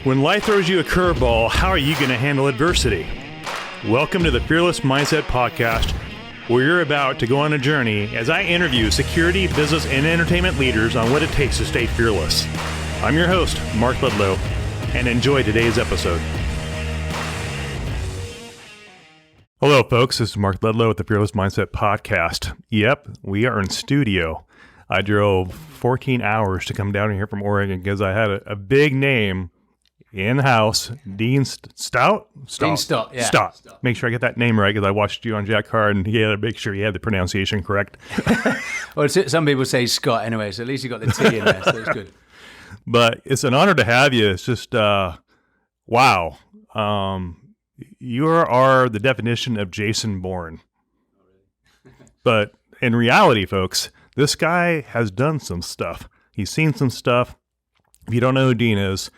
When life throws you a curveball, how are you going to handle adversity? Welcome to the Fearless Mindset Podcast, where you're about to go on a journey as I interview security, business, and entertainment leaders on what it takes to stay fearless. I'm your host, Mark Ledlow, and enjoy today's episode. Hello, folks. This is Mark Ledlow with the Fearless Mindset Podcast. Yep, we are in studio. I drove 14 hours to come down here from Oregon because I had a big name in-house, Dean Stott? Dean Stott, yeah. Stott. Make sure I get that name right because I watched you on Jack Card and he had to make sure he had the pronunciation correct. Well, some people say Scott anyway, so at least you got the T in there, so it's good. But it's an honor to have you. It's just, wow. You are the definition of Jason Bourne. But in reality, folks, this guy has done some stuff. He's seen some stuff. If you don't know who Dean is,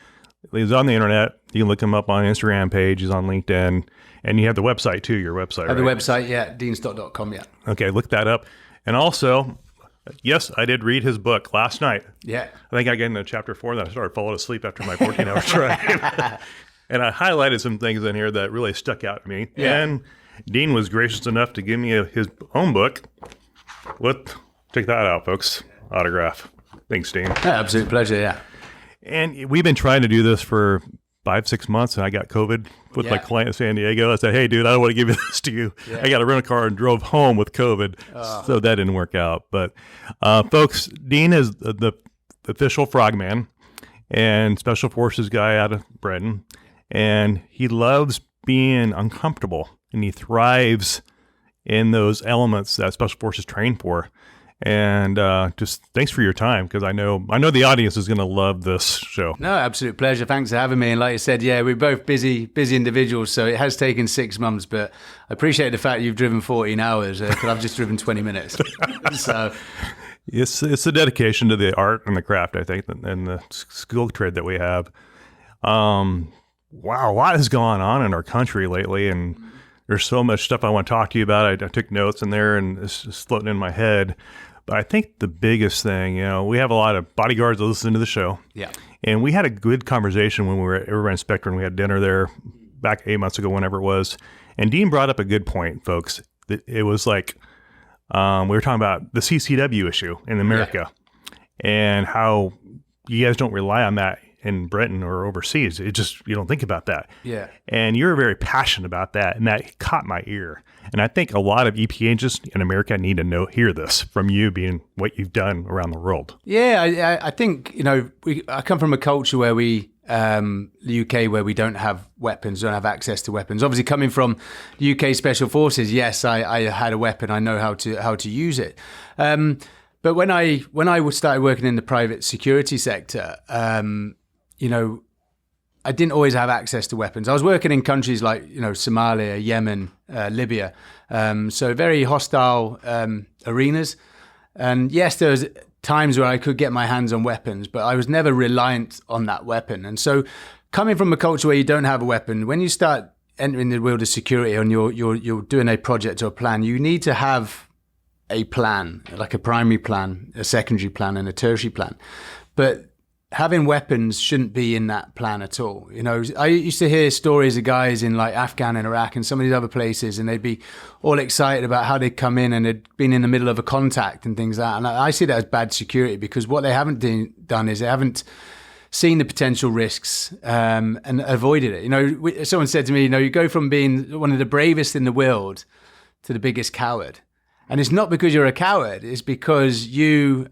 he's on the internet. You can look him up on Instagram page. He's on LinkedIn. And you have the website too, your website, I have right? the website, yeah, deanstott.com, yeah. Okay, look that up. And also, yes, I did read his book last night. Yeah. I think I got into chapter 4 and then I started falling asleep after my 14-hour drive. And I highlighted some things in here that really stuck out to me. Yeah. And Dean was gracious enough to give me his own book. Check that out, folks. Autograph. Thanks, Dean. Yeah, absolute pleasure, yeah. And we've been trying to do this for 5-6 months, and I got COVID with my client in San Diego. I said, hey, dude, I don't want to give this to you. Yeah. I got to rent a car and drove home with COVID, so that didn't work out. But, folks, Dean is the official frogman and special forces guy out of Britain, and he loves being uncomfortable, and he thrives in those elements that special forces train for. And just thanks for your time, because I know the audience is going to love this show. No, absolute pleasure. Thanks for having me. And like you said, yeah, we're both busy individuals, so it has taken 6 months, but I appreciate the fact you've driven 14 hours, because I've just driven 20 minutes. So it's a dedication to the art and the craft, I think, and the skill trade that we have. Wow, a lot has gone on in our country lately, and there's so much stuff I want to talk to you about. I took notes in there, and it's just floating in my head. But I think the biggest thing, we have a lot of bodyguards that listen to the show. Yeah. And we had a good conversation when we were at Evergreen Spectrum. We had dinner there back 8 months ago, whenever it was. And Dean brought up a good point, folks. It was like we were talking about the CCW issue in America and how you guys don't rely on that in Britain or overseas. It just, you don't think about that. Yeah. And you're very passionate about that, and that caught my ear. And I think a lot of EP agents in America need to hear this from you, being what you've done around the world. Yeah, I think, I come from a culture where the UK, where we don't have weapons, don't have access to weapons. Obviously, coming from the UK Special Forces, yes, I had a weapon. I know how to use it. But when I started working in the private security sector, I didn't always have access to weapons. I was working in countries like, Somalia, Yemen, Libya. So very hostile arenas. And yes, there was times where I could get my hands on weapons, but I was never reliant on that weapon. And so coming from a culture where you don't have a weapon, when you start entering the world of security and you're doing a project or a plan, you need to have a plan, like a primary plan, a secondary plan, and a tertiary plan. But having weapons shouldn't be in that plan at all. I used to hear stories of guys in like Afghanistan and Iraq and some of these other places, and they'd be all excited about how they'd come in and they'd been in the middle of a contact and things like that. And I see that as bad security, because what they haven't done is they haven't seen the potential risks and avoided it. Someone said to me, you go from being one of the bravest in the world to the biggest coward. And it's not because you're a coward, it's because you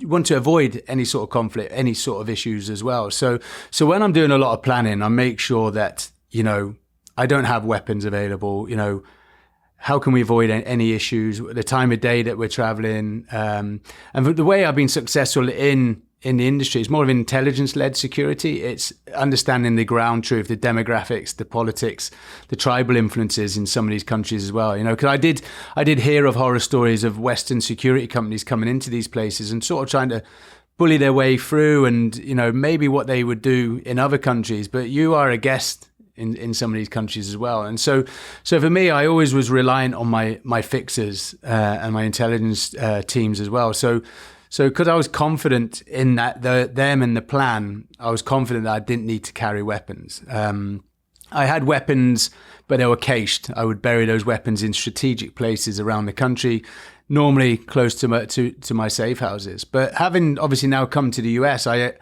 want to avoid any sort of conflict, any sort of issues as well. So when I'm doing a lot of planning, I make sure that, I don't have weapons available. How can we avoid any issues, the time of day that we're traveling? And the way I've been successful in the industry is more of intelligence-led security. It's understanding the ground truth, the demographics, the politics, the tribal influences in some of these countries as well. Because I did hear of horror stories of Western security companies coming into these places and sort of trying to bully their way through, and maybe what they would do in other countries. But you are a guest in some of these countries as well. And so for me, I always was reliant on my fixers and my intelligence teams as well. So So because I was confident in that, them and the plan, I was confident that I didn't need to carry weapons. I had weapons, but they were cached. I would bury those weapons in strategic places around the country, normally close to my safe houses. But having obviously now come to the US, I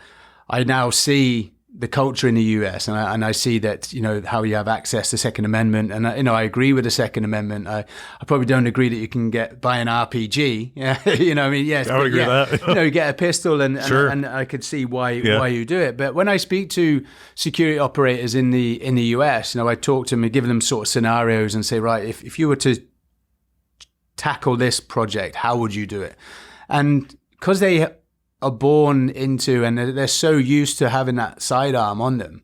now see the culture in the US, and I see that, you know, how you have access to Second Amendment, and you know, I agree with the Second Amendment. I probably don't agree that you can buy an RPG. Yeah, you know, I mean, yes, I would agree with that. You know, you get a pistol, and Sure. and I could see why you do it. But when I speak to security operators in the US, you know, I talk to them and give them sort of scenarios and say, right, if you were to tackle this project, how would you do it? And because they are born into, and they're so used to having that sidearm on them,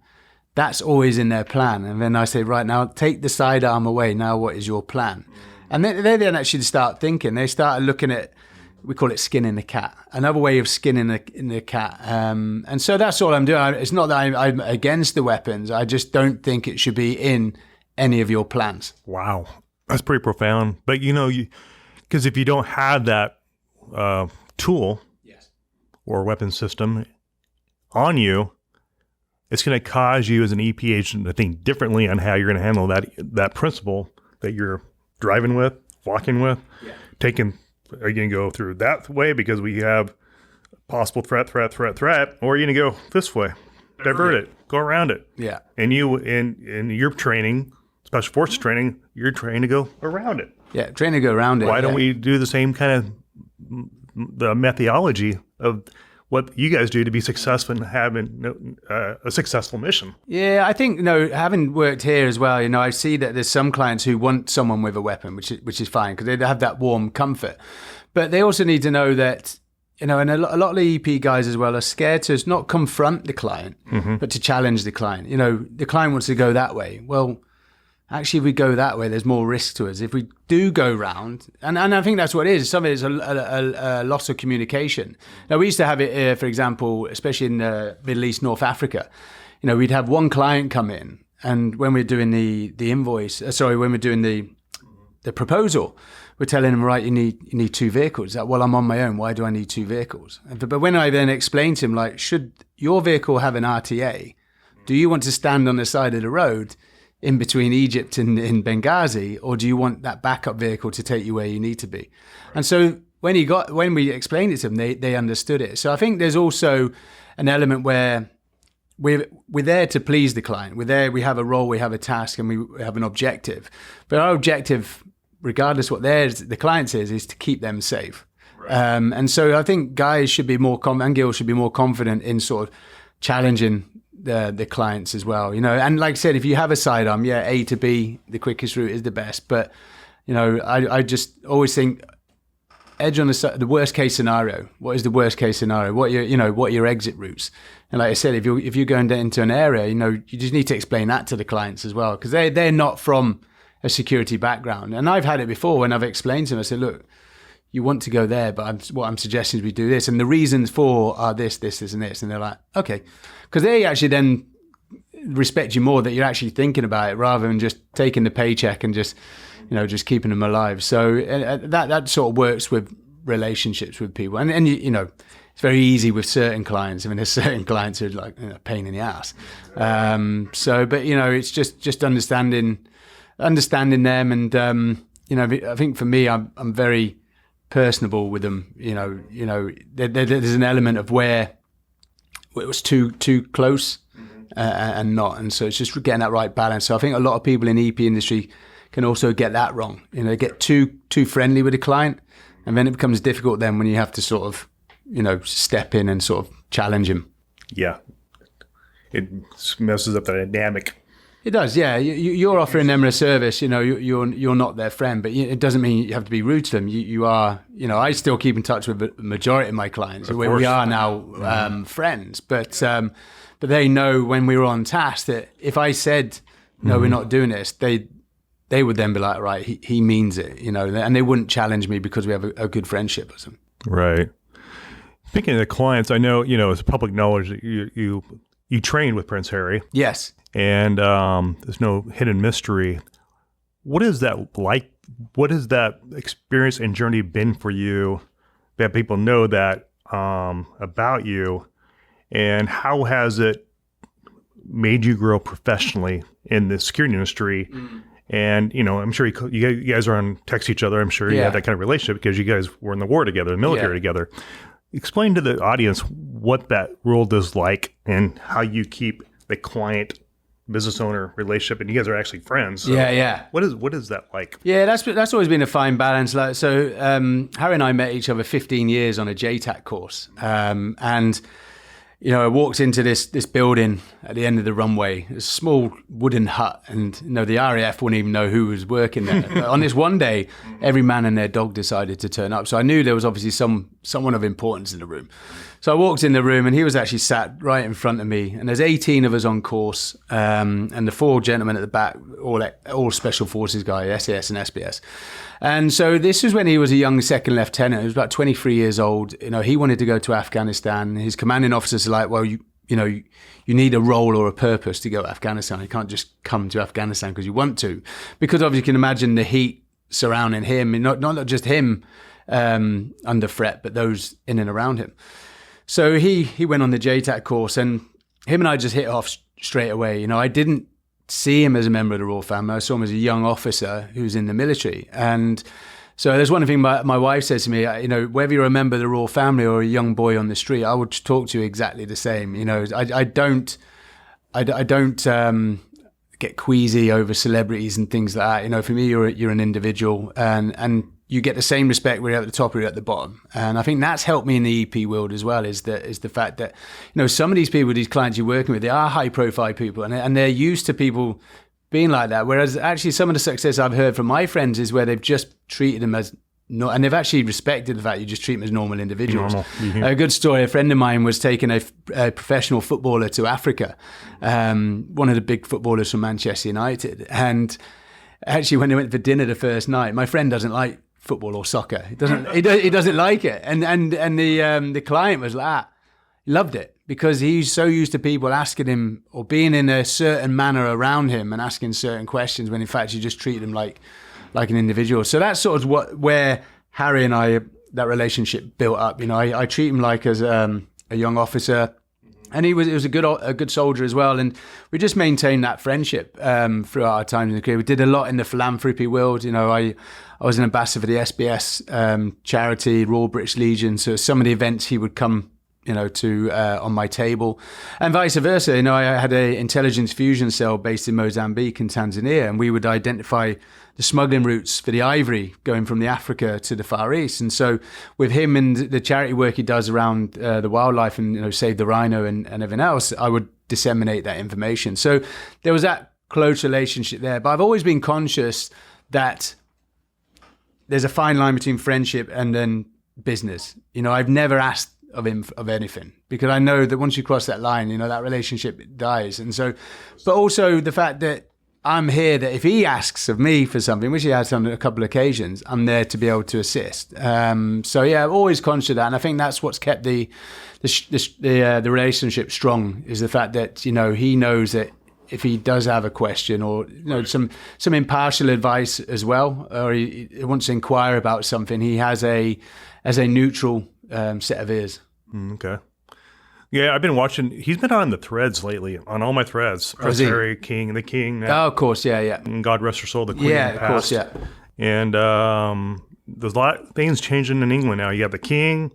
that's always in their plan. And then I say, right, now take the sidearm away. Now what is your plan? And they then actually start thinking. They start looking at, we call it skinning the cat, another way of skinning the cat. And so that's all I'm doing. It's not that I'm against the weapons. I just don't think it should be in any of your plans. Wow. That's pretty profound. But, you know, because if you don't have that tool, or weapon system on you, it's going to cause you as an EP agent to think differently on how you're going to handle that principle that you're driving with, walking with, are you going to go through that way because we have possible threat, or are you going to go this way, divert it, go around it? Yeah. And you, in your training, special forces training, you're trained to go around it. Yeah, trained to go around it. Why don't we do the same kind of the methodology of what you guys do to be successful and having a successful mission? Yeah, I think, you know, having worked here as well, you know, I see that there's some clients who want someone with a weapon, which is fine because they have that warm comfort. But they also need to know that, you know, and a lot of the EP guys as well are scared to not confront the client, but to challenge the client. You know, the client wants to go that way. Well, actually, if we go that way, there's more risk to us. If we do go round, and I think that's what it is. Some of it is a loss of communication. Now, we used to have it, for example, especially in the Middle East, North Africa. You know, we'd have one client come in, and when we're doing the invoice, when we're doing the proposal, we're telling them, right, you need two vehicles. Like, well, I'm on my own. Why do I need two vehicles? But when I then explain to him, like, should your vehicle have an RTA? Do you want to stand on the side of the road in between Egypt and in Benghazi, or do you want that backup vehicle to take you where you need to be? And so when we explained it to them, they understood it. So I think there's also an element where we're there to please the client. We're there, we have a role, we have a task, and we have an objective. But our objective, regardless what the client says, is to keep them safe. Right. And so I think guys should be more and girls should be more confident in sort of challenging the clients as well, you know. And like I said, if you have a sidearm, A to B, the quickest route is the best. But, you know, I just always think edge on the worst case scenario. What is the worst case scenario? What are your exit routes? And like I said, if you're going into an area, you know, you just need to explain that to the clients as well, because they're not from a security background. And I've had it before when I've explained to them. I said, look, you want to go there, but what I'm suggesting is we do this, and the reasons for are this, and this, and they're like, okay. Because they actually then respect you more that you're actually thinking about it rather than just taking the paycheck and just keeping them alive. So that sort of works with relationships with people. And you know, it's very easy with certain clients. I mean, there's certain clients who are like a pain in the ass. But you know, it's just understanding them, and you know, I think for me, I'm very personable with them. You know, there's an element of where it was too close and not, and so it's just getting that right balance. So I think a lot of people in the EP industry can also get that wrong. You know, get too friendly with the client, and then it becomes difficult then when you have to sort of, you know, step in and sort of challenge him. Yeah, it messes up the dynamic. It does, yeah. You're offering them a service. You know, you're not their friend, but it doesn't mean you have to be rude to them. You are. You know, I still keep in touch with the majority of my clients. Where we are now friends, but they know when we were on task that if I said no, we're not doing this, they would then be like, right, he means it. You know, and they wouldn't challenge me because we have a good friendship or something. Right. Speaking of the clients, I know, you know, it's public knowledge that you trained with Prince Harry. Yes. And there's no hidden mystery. What is that like? What has that experience and journey been for you that people know that about you, and how has it made you grow professionally in the security industry? And, I'm sure you guys are on text each other. I'm sure you had that kind of relationship because you guys were in the war together, the military together. Explain to the audience what that world is like and how you keep the client business owner relationship, and you guys are actually friends. So what is that like? Yeah, that's always been a fine balance. Harry and I met each other 15 years on a JTAC course, and I walked into this building at the end of the runway, a small wooden hut, and the RAF wouldn't even know who was working there. On this one day, every man and their dog decided to turn up, so I knew there was obviously someone of importance in the room. So I walked in the room, and he was actually sat right in front of me, and there's 18 of us on course, and the 4 gentlemen at the back, all special forces guys, SAS and SBS. And so this was when he was a young second lieutenant. He was about 23 years old. He wanted to go to Afghanistan. His commanding officers are like, well, you need a role or a purpose to go to Afghanistan. You can't just come to Afghanistan because you want to, because obviously you can imagine the heat surrounding him, and not just him under threat, but those in and around him. So he went on the JTAC course, and him and I just hit off straight away. I didn't see him as a member of the royal family. I saw him as a young officer who's in the military. And so there's one thing my wife says to me, whether you're a member of the royal family or a young boy on the street, I would talk to you exactly the same. I don't get queasy over celebrities and things like that. For me, you're an individual, and you get the same respect whether you're at the top or you're at the bottom. And I think that's helped me in the EP world as well, is the fact that, some of these people, these clients you're working with, they are high profile people, and they're used to people being like that. Whereas actually some of the success I've heard from my friends is where they've just treated them as and they've actually respected the fact you just treat them as normal individuals. Mm-hmm. A good story, a friend of mine was taking a professional footballer to Africa, one of the big footballers from Manchester United. And actually when they went for dinner the first night, my friend doesn't like football or soccer. He doesn't like it. And the client was like, he loved it because he's so used to people asking him or being in a certain manner around him and asking certain questions when in fact you just treat him like an individual. So that's sort of where Harry and I, that relationship built up. I treat him like as a young officer, and he was a good soldier as well. And we just maintained that friendship throughout our time in the career. We did a lot in the philanthropy world. I was an ambassador for the SBS charity, Royal British Legion. So some of the events he would come, to on my table, and vice versa. I had an intelligence fusion cell based in Mozambique and Tanzania, and we would identify the smuggling routes for the ivory going from the Africa to the Far East. And so with him and the charity work he does around the wildlife and Save the Rhino and everything else, I would disseminate that information. So there was that close relationship there. But I've always been conscious that there's a fine line between friendship and then business. I've never asked of him of anything, because I know that once you cross that line, that relationship dies. And so, but also the fact that I'm here, that if he asks of me for something, which he has on a couple of occasions, I'm there to be able to assist. So yeah, I'm always conscious of that, and I think that's what's kept the relationship strong, is the fact that he knows that if he does have a question or some impartial advice as well, or he wants to inquire about something, he has a neutral set of ears. Okay. Yeah, I've been watching. He's been on the threads lately, on all my threads. Prince Harry, King, the King. Oh, of course, yeah. And God rest her soul, the Queen. Yeah, of course, yeah. And there's a lot of things changing in England now. You have the King.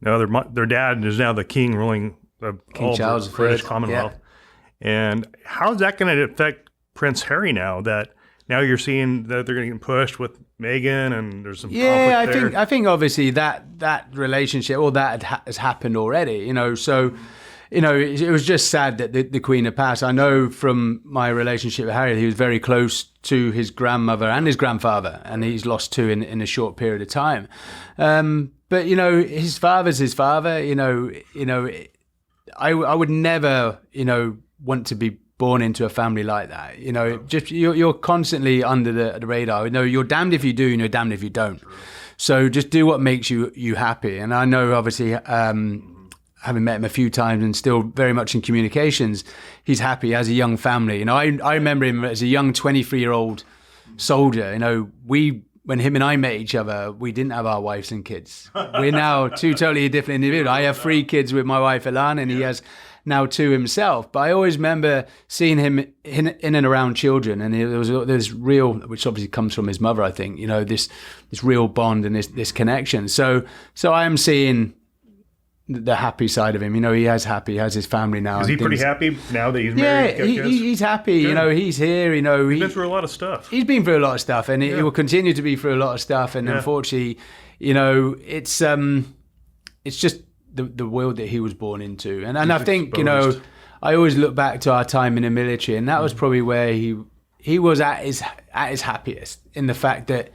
Now their dad is now the King ruling King Charles the British Commonwealth. Yeah. And how is that going to affect Prince Harry now that now you're seeing that they're going to get pushed with Meghan and there's some conflict there? I think obviously that relationship, all that has happened already, so, it was just sad that the Queen had passed. I know from my relationship with Harry, he was very close to his grandmother and his grandfather, and he's lost two in a short period of time. But, his father's his father, I would never, want to be born into a family like that. Just you're constantly under the radar. You're damned if you do and you're damned if you don't. So just do what makes you happy. And I know obviously having met him a few times and still very much in communications, he's happy as a young family. I remember him as a young 23-year-old soldier. We when him and I met each other, we didn't have our wives and kids. We're now two totally different individuals. I have 3 kids with my wife, Alana, and he has now 2 himself. But I always remember seeing him in and around children, and there's real, which obviously comes from his mother, I think, this real bond and this connection. So I am seeing the happy side of him. He has his family now. Is he pretty happy now that he's married? Yeah, he's happy. Good. He's here. He's been through a lot of stuff. He's been through a lot of stuff, and he will continue to be through a lot of stuff. And unfortunately, it's just the world that he was born into. And I think exposed. I always look back to our time in the military, and that was probably where he was at his happiest, in the fact that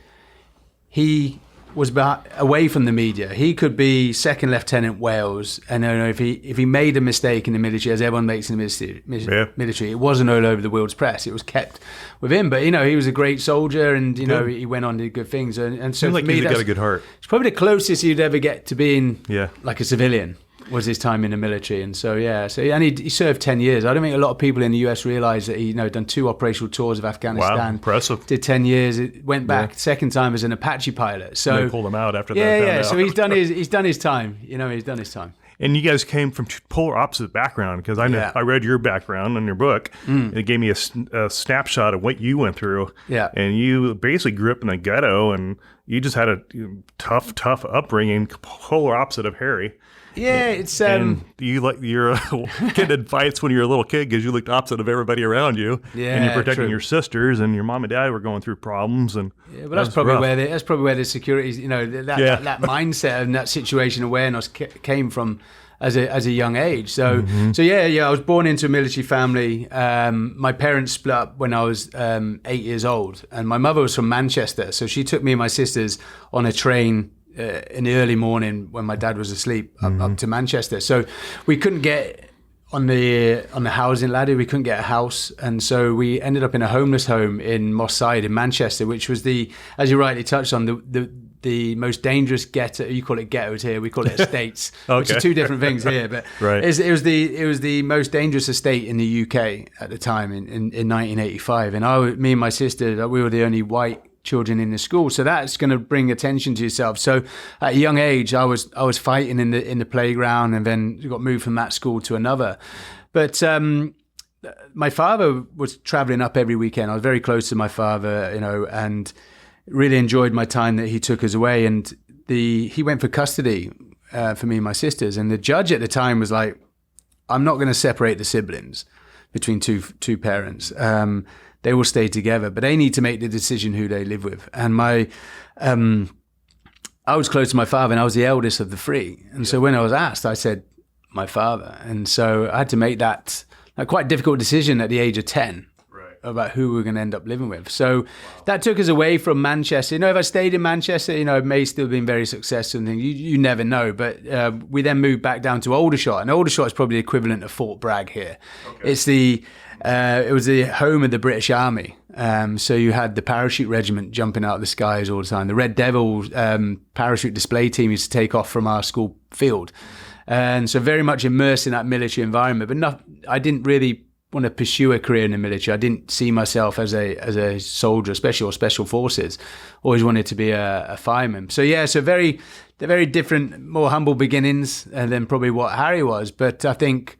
he was away from the media. He could be Second Lieutenant Wales, and if he made a mistake in the military, as everyone makes in the military, it wasn't all over the world's press. It was kept with him. But he was a great soldier, and he went on to do good things. And so Seems for like me, he's got a good heart. It's probably the closest you'd ever get to being like a civilian. Was his time in the military. And so and he served 10 years. I don't think a lot of people in the US realize that he done 2 operational tours of Afghanistan. Wow, impressive. Did 10 years. It went back second time as an Apache pilot. So and they pulled him out after that. So he's done his time. He's done his time. And you guys came from polar opposite background, because I know I read your background in your book. And it gave me a snapshot of what you went through. Yeah. And you basically grew up in the ghetto, and you just had a tough upbringing, polar opposite of Harry. Yeah, it's and you're getting in fights when you're a little kid because you looked opposite of everybody around you. Yeah, and you're protecting your sisters, and your mom and dad were going through problems. And but that's probably where the security, that mindset and that situation awareness came from as a young age. So I was born into a military family. My parents split up when I was 8 years old, and my mother was from Manchester, so she took me and my sisters on a train in the early morning when my dad was asleep up to Manchester. So we couldn't get on the housing ladder. We couldn't get a house, and so we ended up in a homeless home in Moss Side in Manchester, which was as you rightly touched on, the most dangerous ghetto. You call it ghettos here, we call it estates, which are 2 different things here. But it was the most dangerous estate in the UK at the time in 1985. And me and my sister, we were the only white children in the school, so that's going to bring attention to yourself. So at a young age, I was fighting in the playground, and then got moved from that school to another. But my father was traveling up every weekend. I was very close to my father, and really enjoyed my time that he took us away. And he went for custody for me and my sisters, and the judge at the time was like, "I'm not going to separate the siblings between two parents. They will stay together, but they need to make the decision who they live with." And I was close to my father, and I was the eldest of the 3. And so when I was asked, I said, my father. And so I had to make that a quite difficult decision at the age of 10 about who we were going to end up living with. So that took us away from Manchester. If I stayed in Manchester, it may still have been very successful and things. You never know. But we then moved back down to Aldershot, and Aldershot is probably the equivalent of Fort Bragg here. Okay. It's it was the home of the British Army. So you had the parachute regiment jumping out of the skies all the time. The Red Devil parachute display team used to take off from our school field. And so very much immersed in that military environment. But I didn't really want to pursue a career in the military. I didn't see myself as a soldier, especially or special forces. Always wanted to be a fireman. So they're very different, more humble beginnings than probably what Harry was. But I think,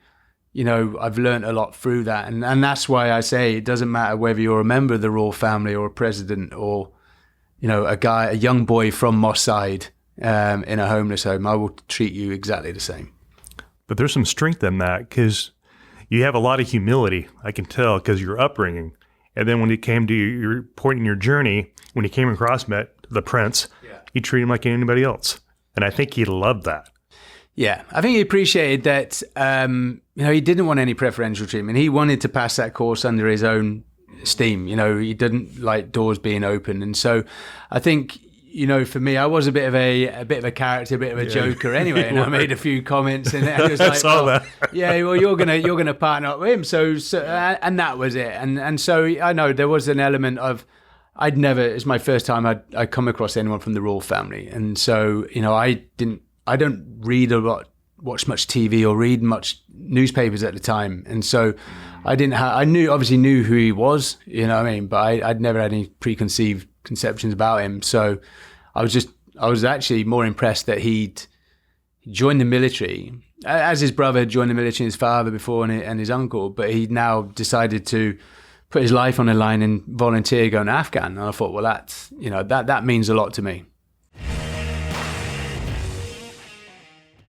I've learned a lot through that. And that's why I say it doesn't matter whether you're a member of the royal family or a president or, a young boy from Moss Side in a homeless home. I will treat you exactly the same. But there's some strength in that, because you have a lot of humility, I can tell, because your upbringing. And then when it came to your point in your journey, when you came across the prince, you treated him like anybody else. And I think he loved that. Yeah, I think he appreciated that, he didn't want any preferential treatment. He wanted to pass that course under his own steam. He didn't like doors being open. And so I think, for me, I was a bit of a character, a bit of a joker anyway. And I made a few comments, and it was like, you're gonna partner up with him. So and that was it. And so I know there was an element of, it's my first time I'd come across anyone from the royal family. And so, I don't read a lot, watch much TV or read much newspapers at the time. And so I obviously knew who he was, but I'd never had any preconceived conceptions about him. So I was actually more impressed that he'd joined the military, as his brother had joined the military, his father before, and his uncle, but he'd now decided to put his life on the line and volunteer going to Afghan. And I thought, well, that means a lot to me.